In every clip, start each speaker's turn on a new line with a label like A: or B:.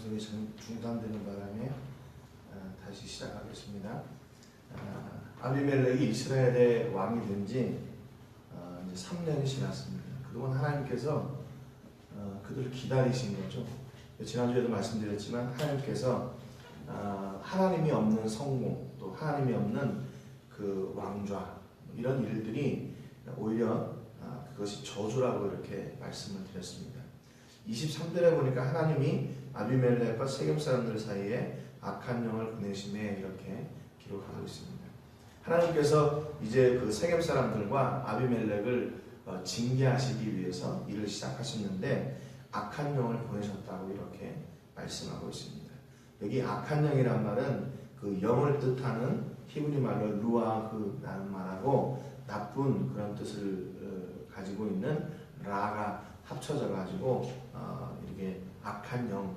A: 방송이 중단되는 바람에 다시 시작하겠습니다. 아비멜렉이 이스라엘의 왕이 된 지 이제 3년이 지났습니다. 그동안 하나님께서 그들을 기다리신 거죠. 지난주에도 말씀드렸지만 하나님께서 하나님이 없는 성공, 또 하나님이 없는 그 왕좌, 이런 일들이 오히려 그것이 저주라고 이렇게 말씀을 드렸습니다. 23절에 보니까 하나님이 아비멜렉과 세겜 사람들 사이에 악한 영을 보내심에 이렇게 기록하고 있습니다. 하나님께서 이제 그 세겜 사람들과 아비멜렉을 징계하시기 위해서 일을 시작하셨는데 악한 영을 보내셨다고 이렇게 말씀하고 있습니다. 여기 악한 영이란 말은 그 영을 뜻하는 히브리 말로 루아흐라는 말하고 나쁜 그런 뜻을 가지고 있는 라가 합쳐져 가지고 이렇게 악한 영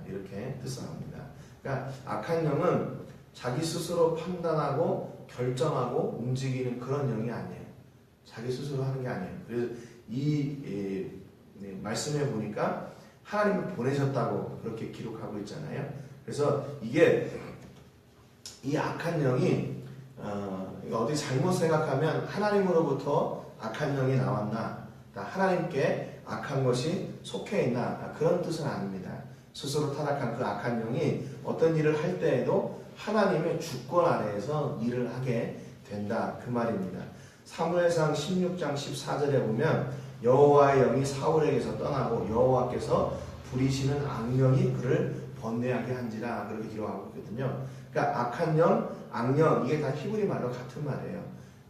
A: 이렇게 뜻을 합니다. 그러니까 악한 영은 자기 스스로 판단하고 결정하고 움직이는 그런 영이 아니에요. 자기 스스로 하는 게 아니에요. 그래서 이 말씀에 보니까 하나님이 보내셨다고 그렇게 기록하고 있잖아요. 그래서 이게 이 악한 영이 어디 잘못 생각하면 하나님으로부터 악한 영이 나왔나, 하나님께 악한 것이 속해 있나, 그런 뜻은 아닙니다. 스스로 타락한 그 악한 영이 어떤 일을 할 때에도 하나님의 주권 아래에서 일을 하게 된다, 그 말입니다. 사무엘상 16장 14절에 보면 여호와의 영이 사울에게서 떠나고 여호와께서 부리시는 악령이 그를 번뇌하게 한지라, 그렇게 기록하고 있거든요. 그러니까 악한 영, 악령, 이게 다 히브리 말로 같은 말이에요.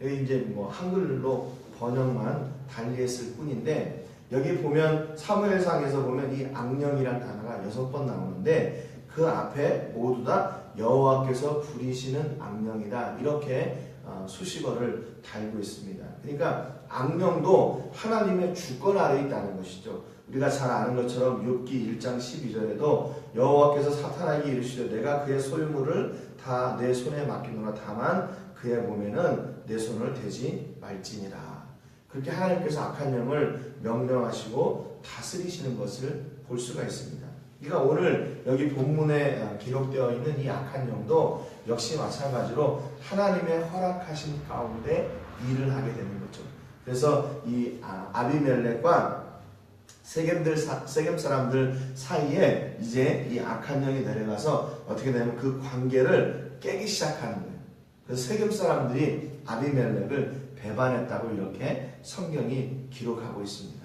A: 여기 이제 뭐 한글로 번역만 달리했을 뿐인데, 여기 보면 사무엘상에서 보면 이 악령이란 단어가 6번 나오는데 그 앞에 모두 다 여호와께서 부리시는 악령이다, 이렇게 수식어를 달고 있습니다. 그러니까 악령도 하나님의 주권 아래에 있다는 것이죠. 우리가 잘 아는 것처럼 욥기 1장 12절에도 여호와께서 사탄에게 이르시되 내가 그의 소유물을 다 내 손에 맡기노라, 다만 그의 몸에는 내 손을 대지 말지니라. 그렇게 하나님께서 악한 영을 명령하시고 다스리시는 것을 볼 수가 있습니다. 그러니까 오늘 여기 본문에 기록되어 있는 이 악한 영도 역시 마찬가지로 하나님의 허락하신 가운데 일을 하게 되는 거죠. 그래서 이 아비멜렉과 세겜 사람들 사이에 이제 이 악한 영이 내려가서 어떻게 되냐면 그 관계를 깨기 시작하는 거예요. 그래서 세겜 사람들이 아비멜렉을 배반했다고 이렇게 성경이 기록하고 있습니다.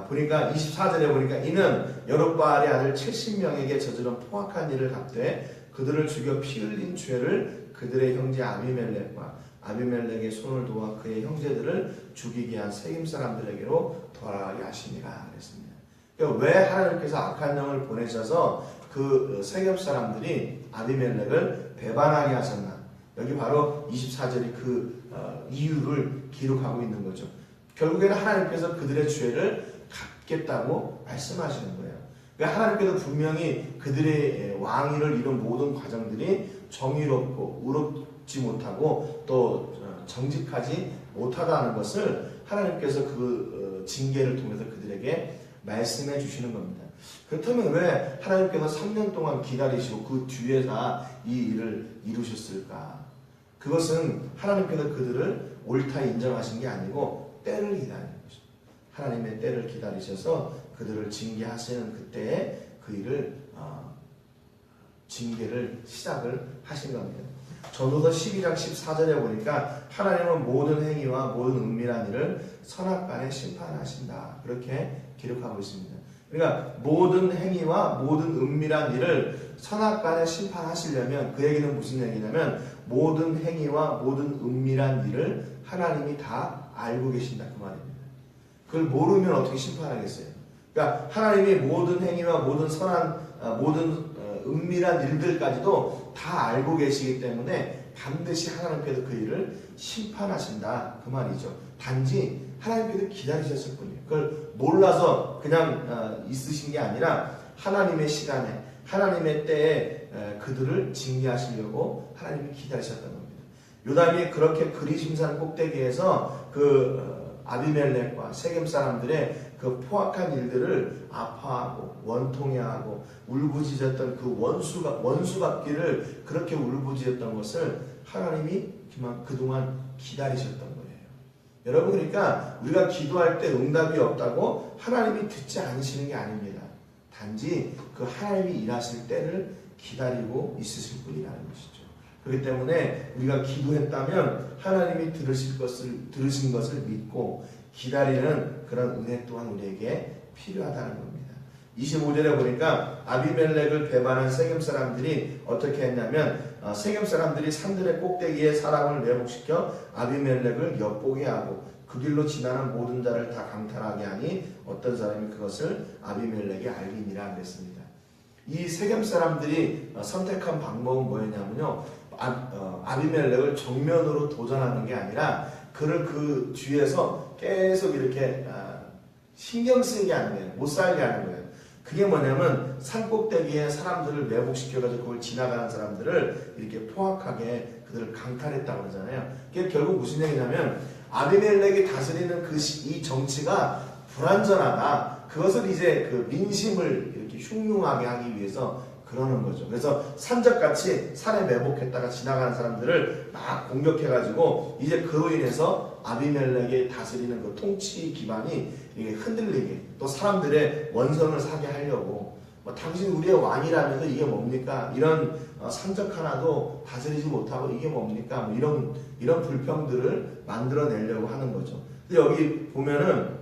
A: 보니까 24절에 보니까 이는 여룹바알의 아들 70명에게 저지른 포악한 일을 갚되 그들을 죽여 피 흘린 죄를 그들의 형제 아비멜렉의 손을 도와 그의 형제들을 죽이게 한 세겜 사람들에게로 돌아가게 하시니라 그랬습니다. 그러니까 왜 하나님께서 악한 영을 보내셔서 그 세겜 사람들이 아비멜렉을 배반하게 하셨나? 여기 바로 24절이 그 이유를 기록하고 있는 거죠. 결국에는 하나님께서 그들의 죄를 갚겠다고 말씀하시는 거예요. 그러니까 하나님께서 분명히 그들의 왕위를 이룬 모든 과정들이 정의롭고 의롭지 못하고 또 정직하지 못하다는 것을 하나님께서 그 징계를 통해서 그들에게 말씀해 주시는 겁니다. 그렇다면 왜 하나님께서 3년 동안 기다리시고 그 뒤에 다 이 일을 이루셨을까? 그것은 하나님께서 그들을 옳다 인정하신 게 아니고 때를 기다리는 것입니다. 하나님의 때를 기다리셔서 그들을 징계하시는 그때에 그 일을 징계를 시작을 하신 겁니다. 전도서 12장 14절에 보니까 하나님은 모든 행위와 모든 은밀한 일을 선악간에 심판하신다, 그렇게 기록하고 있습니다. 그러니까 모든 행위와 모든 은밀한 일을 선악간에 심판하시려면 그 얘기는 무슨 얘기냐면 모든 행위와 모든 은밀한 일을 하나님이 다 알고 계신다, 그 말입니다. 그걸 모르면 어떻게 심판하겠어요? 그러니까 하나님이 모든 행위와 모든 은밀한 일들까지도 다 알고 계시기 때문에 반드시 하나님께서 그 일을 심판하신다, 그 말이죠. 단지 하나님께서 기다리셨을 뿐이에요. 그걸 몰라서 그냥 있으신 게 아니라 하나님의 시간에, 하나님의 때에 그들을 징계하시려고 하나님이 기다리셨던 겁니다. 요담이 그렇게 그리심산 꼭대기에서 그 아비멜렉과 세겜 사람들의 그 포악한 일들을 아파하고 원통해하고 울부짖었던 그 원수 갚기를 그렇게 울부짖었던 것을 하나님이 그동안 기다리셨던 거예요. 여러분, 그러니까 우리가 기도할 때 응답이 없다고 하나님이 듣지 않으시는 게 아닙니다. 단지 그 하나님이 일하실 때를 기다리고 있으실 뿐이라는 것이죠. 그렇기 때문에 우리가 기도했다면 하나님이 들으신 것을 믿고 기다리는 그런 은혜 또한 우리에게 필요하다는 겁니다. 25절에 보니까 아비멜렉을 배반한 세겜 사람들이 어떻게 했냐면 세겜 사람들이 산들의 꼭대기에 사람을 매복시켜 아비멜렉을 엿보게 하고 그 길로 지나는 모든 자를 다 강탈하게 하니 어떤 사람이 그것을 아비멜렉에 알리니라 그랬습니다. 이 세겜 사람들이 선택한 방법은 뭐였냐면요, 아비멜렉을 정면으로 도전하는 게 아니라 그를 그 뒤에서 계속 이렇게 신경 쓰게 하는 거예요. 못 살게 하는 거예요. 그게 뭐냐면 산꼭대기에 사람들을 매복시켜가지고 그걸 지나가는 사람들을 이렇게 포악하게 그들을 강탈했다고 그러잖아요. 그게 결국 무슨 얘기냐면 아비멜렉이 다스리는 이 정치가 불완전하다. 그것을 이제 그 민심을 이렇게 흉흉하게 하기 위해서 그러는 거죠. 그래서 산적같이 산에 매복했다가 지나가는 사람들을 막 공격해가지고 이제 그로 인해서 아비멜렉이 다스리는 그 통치 기반이 이게 흔들리게, 또 사람들의 원성을 사게 하려고 당신 우리의 왕이라면서 이게 뭡니까? 이런 산적 하나도 다스리지 못하고 이게 뭡니까? 뭐 이런 불평들을 만들어내려고 하는 거죠. 근데 여기 보면은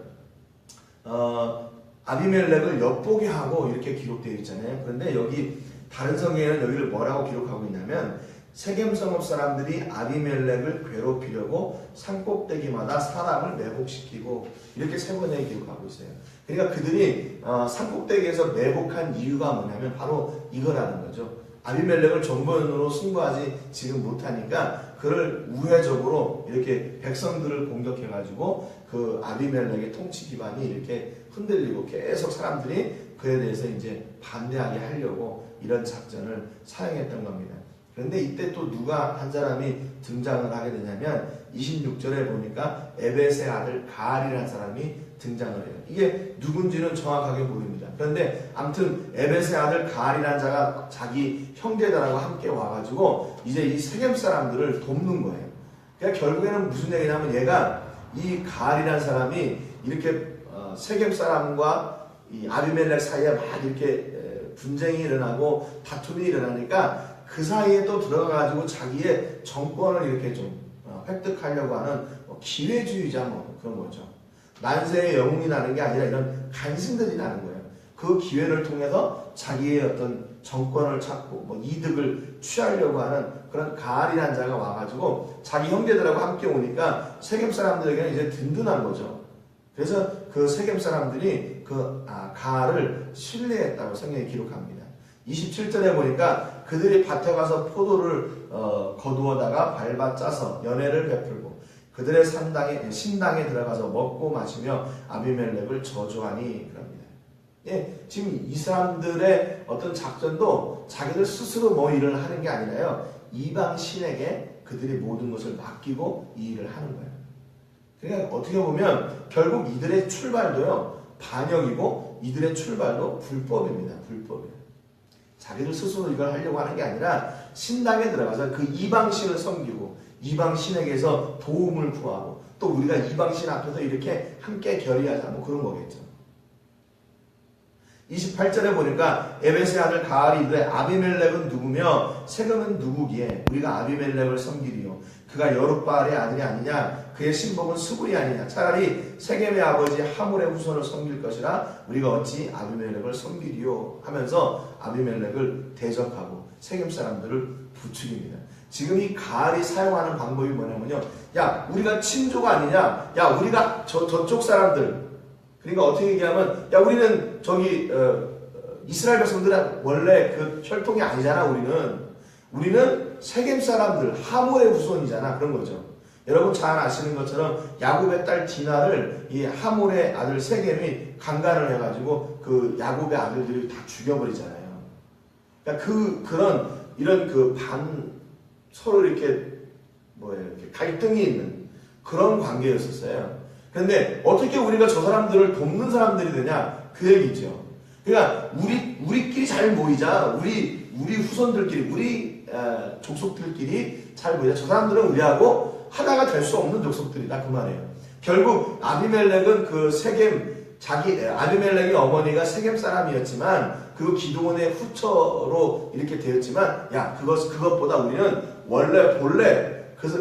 A: 아비멜렉을 엿보게 하고 이렇게 기록되어 있잖아요. 그런데 여기 다른 성경에는 여기를 뭐라고 기록하고 있냐면 세겜 성읍 사람들이 아비멜렉을 괴롭히려고 산꼭대기마다 사람을 매복시키고 이렇게 세 번에 기록하고 있어요. 그러니까 그들이 산꼭대기에서 매복한 이유가 뭐냐면 바로 이거라는 거죠. 아비멜렉을 정면으로 승부하지 지금 못하니까 그를 우회적으로 이렇게 백성들을 공격해가지고 그 아비멜렉의 통치 기반이 이렇게 흔들리고 계속 사람들이 그에 대해서 이제 반대하게 하려고 이런 작전을 사용했던 겁니다. 그런데 이때 또 누가 한 사람이 등장을 하게 되냐면 26절에 보니까 에벳의 아들 가알이라는 사람이 등장을 해요. 이게 누군지는 정확하게 모릅니다. 그런데 아무튼 에벳의 아들 가알이라는 자가 자기 형제들하고 함께 와가지고 이제 이 세겜 사람들을 돕는 거예요. 그러니까 결국에는 무슨 얘기냐면 얘가 이 가알이라는 사람이 이렇게 세겜 사람과 이 아비멜렉 사이에 막 이렇게 분쟁이 일어나고 다툼이 일어나니까 그 사이에 또 들어가가지고 자기의 정권을 이렇게 좀 획득하려고 하는 기회주의자 그런 거죠. 난세의 영웅이 나는 게 아니라 이런 간신들이 나는 거예요. 그 기회를 통해서 자기의 어떤 정권을 찾고 이득을 취하려고 하는 그런 가알이라는 자가 와가지고 자기 형제들하고 함께 오니까 세겜 사람들에게는 이제 든든한 거죠. 그래서 그 세겜 사람들이 그 가알을 신뢰했다고 성경에 기록합니다. 27절에 보니까 그들이 밭에 가서 포도를 거두어다가 밟아 짜서 연회를 베풀고 그들의 신당에 들어가서 먹고 마시며 아비멜렉을 저주하니 그럽니다. 예, 지금 이 사람들의 어떤 작전도 자기들 스스로 일을 하는 게 아니라요, 이방 신에게 그들이 모든 것을 맡기고 이 일을 하는 거예요. 그러니까 어떻게 보면 결국 이들의 출발도요 반역이고 이들의 출발도 불법입니다. 불법이에요. 자기들 스스로 이걸 하려고 하는 게 아니라 신당에 들어가서 그 이방신을 섬기고 이방신에게서 도움을 구하고 또 우리가 이방신 앞에서 이렇게 함께 결의하자 그런 거겠죠. 28절에 보니까 에벳의 아들 가알이 이르되 아비멜렉은 누구며 세겜은 누구기에 우리가 아비멜렉을 섬기리요 그가 여룻바알의 아들이 아니냐 그의 신복은 스불이 아니냐 차라리 세겜의 아버지 하몰의 후손을 섬길 것이라 우리가 어찌 아비멜렉을 섬기리요 하면서 아비멜렉을 대적하고 세겜 사람들을 부추깁니다. 지금 이 가알이 사용하는 방법이 뭐냐면요, 야 우리가 친조가 아니냐, 야 우리가 저쪽 사람들, 그러니까 어떻게 얘기하면 야 우리는 저기 이스라엘 백성들은 원래 그 혈통이 아니잖아. 우리는 세겜 사람들 하몰의 후손이잖아. 그런 거죠. 여러분 잘 아시는 것처럼 야곱의 딸 디나를 이 하몰의 아들 세겜이 강간을 해가지고 그 야곱의 아들들이 다 죽여버리잖아요. 그러니까 이런 서로 이렇게 갈등이 있는 그런 관계였었어요. 그런데 어떻게 우리가 저 사람들을 돕는 사람들이 되냐? 그 얘기죠. 그러니까 우리끼리 잘 모이자. 우리 후손들끼리, 우리 족속들끼리 잘 모이자. 저 사람들은 우리하고 하나가 될 수 없는 족속들이다. 그 말이에요. 결국 아비멜렉은 아비멜렉의 어머니가 세겜 사람이었지만 그 기드온의 후처로 이렇게 되었지만 그것보다 우리는 본래 그래서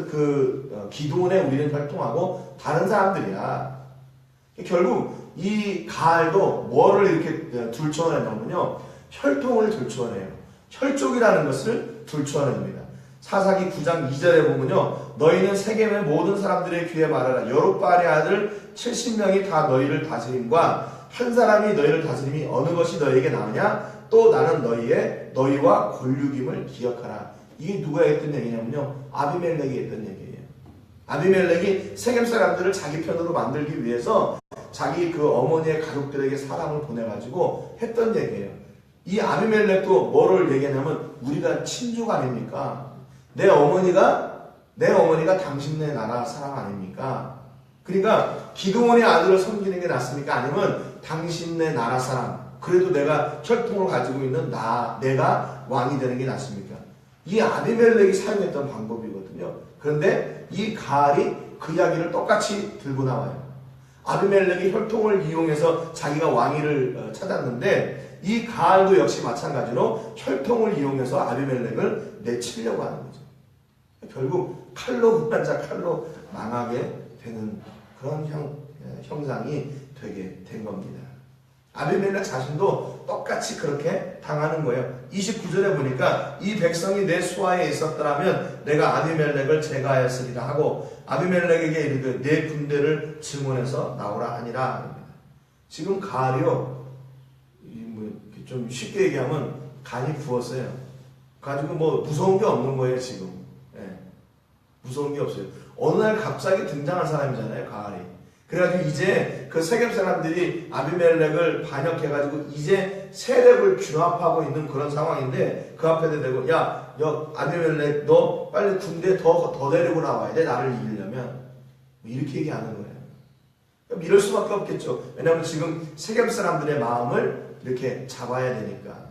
A: 기드온에 우리는 혈통하고 다른 사람들이야. 결국 이 가알도 뭐를 이렇게 둘러내냐면요, 혈통을 둘러내요. 혈족이라는 것을 둘러냅니다. 사사기 9장 2절에 보면요, 너희는 세겜의 모든 사람들의 귀에 말하라. 여룹바알의 아들 70명이 다 너희를 다스림과 한 사람이 너희를 다스림이 어느 것이 너희에게 나으냐? 또 나는 너희와 권륙임을 기억하라. 이게 누가 했던 얘기냐면요, 아비멜렉이 했던 얘기예요. 아비멜렉이 세겜 사람들을 자기 편으로 만들기 위해서 자기 그 어머니의 가족들에게 사람을 보내가지고 했던 얘기예요. 이 아비멜렉도 뭐를 얘기하냐면 우리가 친족 아닙니까? 내 어머니가 당신네 나라 사람 아닙니까? 그러니까 기드온의 아들을 섬기는 게 낫습니까? 아니면 당신네 나라 사람, 그래도 내가 혈통을 가지고 있는 내가 왕이 되는 게 낫습니까? 이 아비멜렉이 사용했던 방법이거든요. 그런데 이 가알이 그 이야기를 똑같이 들고 나와요. 아비멜렉이 혈통을 이용해서 자기가 왕위를 찾았는데 이 가알도 역시 마찬가지로 혈통을 이용해서 아비멜렉을 내치려고 하는 거죠. 결국 칼로 망하게 되는 그런 형상이 되게 된 겁니다. 아비멜렉 자신도 똑같이 그렇게 당하는 거예요. 29절에 보니까 이 백성이 내 수하에 있었더라면 내가 아비멜렉을 제거하였으리라 하고 아비멜렉에게 이르되 내 군대를 증원해서 나오라 하니라. 지금 가알이요, 좀 쉽게 얘기하면 간이 부었어요. 가지고 무서운 게 없는 거예요 지금. 무서운 게 없어요. 어느 날 갑자기 등장한 사람이잖아요, 가알이. 그래가지고 이제 그 세겜 사람들이 아비멜렉을 반역해가지고 이제 세력을 규합하고 있는 그런 상황인데 그 앞에 대고 아비멜렉 너 빨리 군대 더 데리고 나와야 돼, 나를 이기려면. 이렇게 얘기하는 거예요. 이럴 수밖에 없겠죠. 왜냐하면 지금 세겜 사람들의 마음을 이렇게 잡아야 되니까.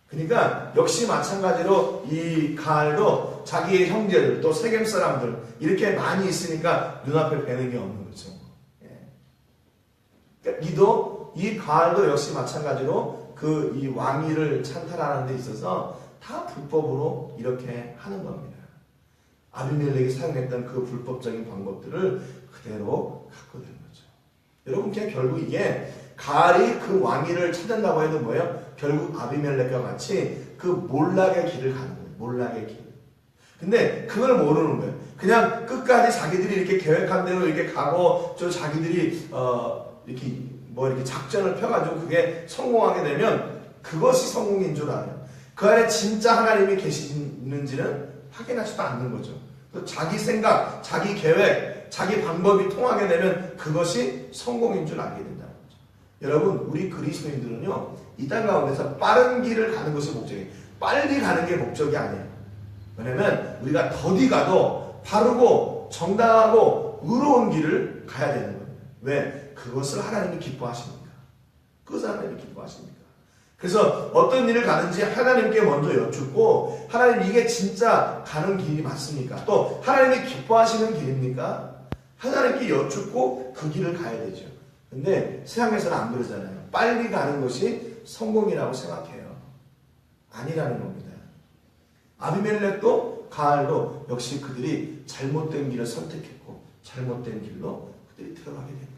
A: 그러니까 역시 마찬가지로 이 가알도 자기의 형제들 또 세겜 사람들 이렇게 많이 있으니까 눈앞에 뵈는 게 없는 거죠. 그러니까 이 가알도 역시 마찬가지로 이 왕위를 찬탈하는 데 있어서 다 불법으로 이렇게 하는 겁니다. 아비멜렉이 사용했던 그 불법적인 방법들을 그대로 갖고 된 거죠. 여러분, 결국 이게 가알이 그 왕위를 찾는다고 해도 뭐예요? 결국 아비멜렉과 같이 그 몰락의 길을 가는 거예요. 몰락의 길. 근데 그걸 모르는 거예요. 그냥 끝까지 자기들이 이렇게 계획한 대로 이렇게 가고 자기들이 이렇게 작전을 펴가지고 그게 성공하게 되면 그것이 성공인 줄 알아요. 그 안에 진짜 하나님이 계시는지는 확인하지도 않는 거죠. 또 자기 생각, 자기 계획, 자기 방법이 통하게 되면 그것이 성공인 줄 알게 된다는 거죠. 여러분, 우리 그리스도인들은요, 이 땅 가운데서 빠른 길을 가는 것이 목적이에요. 빨리 가는 게 목적이 아니에요. 왜냐면 우리가 더디 가도 바르고 정당하고 의로운 길을 가야 되는 거예요. 왜? 그것을 하나님이 기뻐하십니까? 그것을 하나님이 기뻐하십니까? 그래서 어떤 일을 가는지 하나님께 먼저 여쭙고, 하나님 이게 진짜 가는 길이 맞습니까? 또 하나님이 기뻐하시는 길입니까? 하나님께 여쭙고 그 길을 가야 되죠. 근데 세상에서는 안 그러잖아요. 빨리 가는 것이 성공이라고 생각해요. 아니라는 겁니다. 아비멜렉도 가알도 역시 그들이 잘못된 길을 선택했고 잘못된 길로 그들이 들어가게 된 거예요.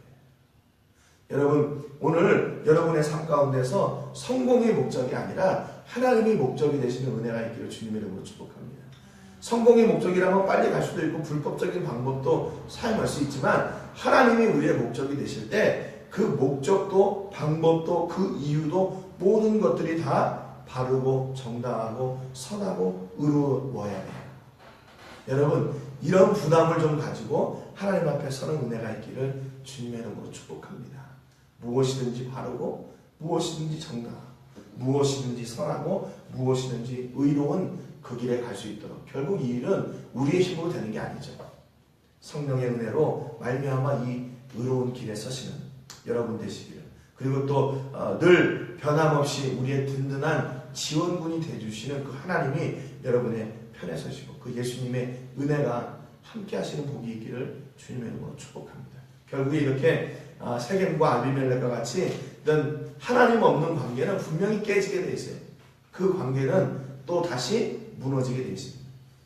A: 여러분, 오늘 여러분의 삶 가운데서 성공이 목적이 아니라 하나님이 목적이 되시는 은혜가 있기를 주님의 이름으로 축복합니다. 성공이 목적이라면 빨리 갈 수도 있고 불법적인 방법도 사용할 수 있지만 하나님이 우리의 목적이 되실 때 그 목적도 방법도 그 이유도 모든 것들이 다 바르고 정당하고 선하고 의로워야 돼요. 여러분, 이런 부담을 좀 가지고 하나님 앞에 서는 은혜가 있기를 주님의 이름으로 축복합니다. 무엇이든지 바르고 무엇이든지 정당하고 무엇이든지 선하고 무엇이든지 의로운 그 길에 갈 수 있도록. 결국 이 일은 우리의 힘으로 되는 게 아니죠. 성령의 은혜로 말미암아 이 의로운 길에 서시는 여러분 되시기를, 그리고 또 늘 변함없이 우리의 든든한 지원군이 되어주시는 그 하나님이 여러분의 편에 서시고 그 예수님의 은혜가 함께 하시는 복이 있기를 주님의 이름으로 축복합니다. 결국에 이렇게 세겜과 아비멜렉과 같이 이런 하나님 없는 관계는 분명히 깨지게 되어 있어요. 그 관계는 또 다시 무너지게 되어 있습니다.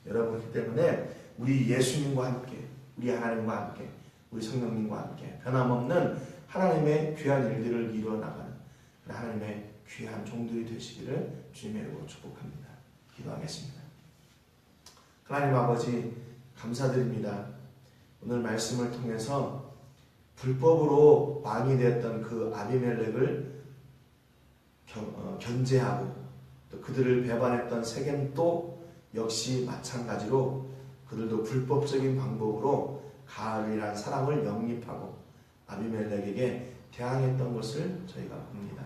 A: 여러분, 그렇기 때문에 우리 예수님과 함께, 우리 하나님과 함께, 우리 성령님과 함께 변함없는 하나님의 귀한 일들을 이루어 나가는 하나님의 귀한 종들이 되시기를 주님의 이름으로 축복합니다. 기도하겠습니다. 하나님 아버지, 감사드립니다. 오늘 말씀을 통해서 불법으로 왕이 되었던 그 아비멜렉을 견제하고 또 그들을 배반했던 세겜도 역시 마찬가지로 그들도 불법적인 방법으로 가을이라는 사람을 영입하고 아비멜렉에게 대항했던 것을 저희가 봅니다.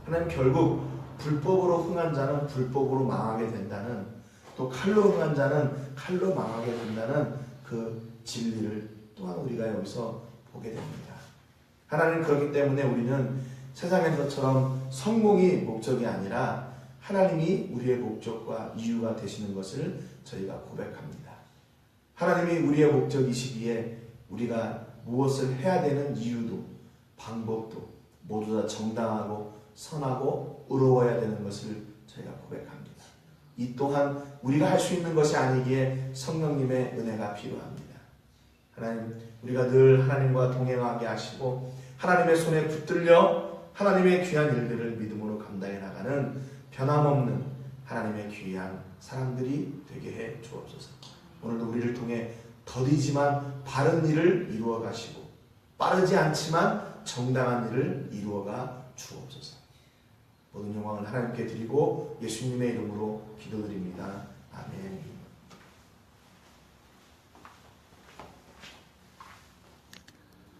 A: 하나님, 결국 불법으로 흥한 자는 불법으로 망하게 된다는, 또 칼로 흥한 자는 칼로 망하게 된다는 그 진리를 또한 우리가 여기서 보게 됩니다. 하나님, 그렇기 때문에 우리는 세상에서처럼 성공이 목적이 아니라 하나님이 우리의 목적과 이유가 되시는 것을 저희가 고백합니다. 하나님이 우리의 목적이시기에 우리가 무엇을 해야 되는 이유도 방법도 모두 다 정당하고 선하고 의로워야 되는 것을 저희가 고백합니다. 이 또한 우리가 할 수 있는 것이 아니기에 성령님의 은혜가 필요합니다. 하나님, 우리가 늘 하나님과 동행하게 하시고 하나님의 손에 붙들려 하나님의 귀한 일들을 믿음으로 감당해 나가는 변함없는 하나님의 귀한 사람들이 되게 해 주옵소서. 오늘도 우리를 통해 더디지만 바른 일을 이루어 가시고 빠르지 않지만 정당한 일을 이루어가 주옵소서. 모든 영광을 하나님께 드리고 예수님의 이름으로 기도드립니다. 아멘.